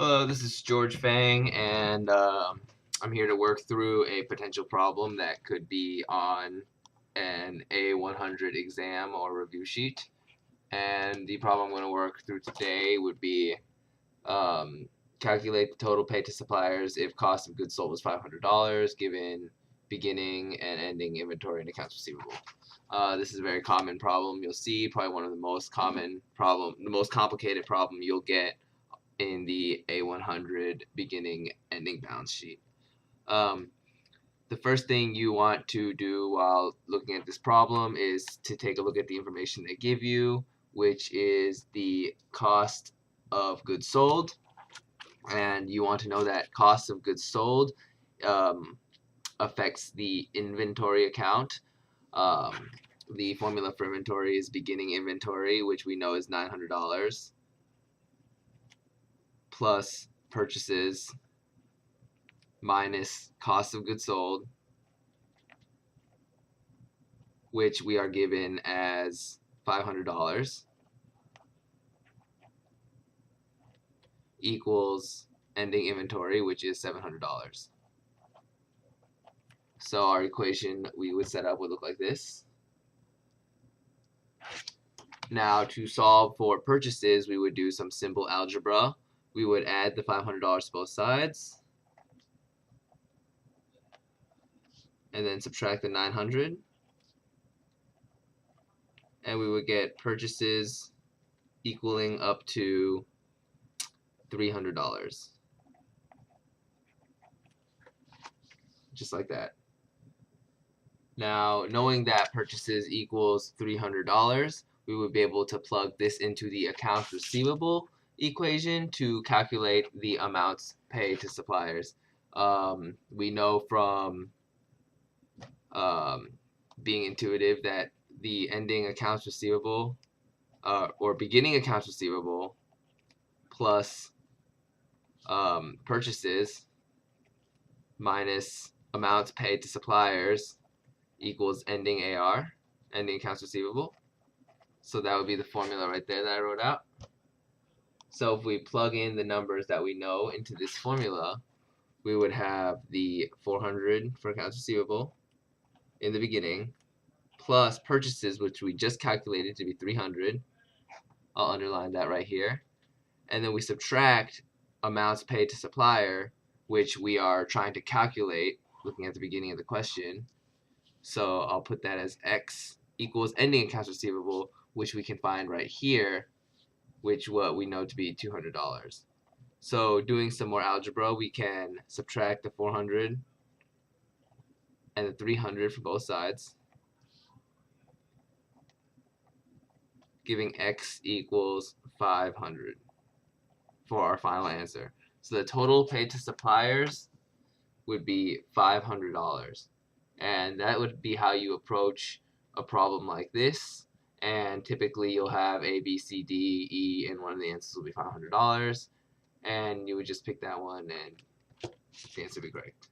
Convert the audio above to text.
Hello, this is George Fang, and I'm here to work through a potential problem that could be on an A100 exam or review sheet. And the problem I'm going to work through today would be um, calculate the total paid to suppliers if cost of goods sold was $500, given beginning and ending inventory and accounts receivable. This is a very common problem. You'll see probably one of the most the most complicated problem you'll get in the A100 beginning ending balance sheet. Um, the first thing you want to do while looking at this problem is to take a look at the information they give you, which is the cost of goods sold. And you want to know that cost of goods sold affects the inventory account. The formula for inventory is beginning inventory, which we know is $900, plus purchases minus cost of goods sold, which we are given as $500, equals ending inventory, which is $700. So our equation we would set up would look like this. Now to solve for purchases, we would do some simple algebra. We would add the $500 to both sides, and then subtract the 900, and we would get purchases equaling up to $300, just like that. Now, knowing that purchases equals $300, we would be able to plug this into the accounts receivable equation to calculate the amounts paid to suppliers. We know from being intuitive that the ending accounts receivable or beginning accounts receivable plus purchases minus amounts paid to suppliers equals ending AR, ending accounts receivable. So that would be the formula right there that I wrote out. So if we plug in the numbers that we know into this formula, we would have the 400 for accounts receivable in the beginning, plus purchases, which we just calculated to be 300. I'll underline that right here. And then we subtract amounts paid to supplier, which we are trying to calculate looking at the beginning of the question. So I'll put that as X equals ending accounts receivable, which we can find right here, which what we know to be $200. So doing some more algebra, we can subtract the 400 and the 300 from both sides, giving X equals 500 for our final answer. So the total paid to suppliers would be $500. And that would be how you approach a problem like this. And typically you'll have A, B, C, D, E, and one of the answers will be $500. And you would just pick that one and the answer would be correct.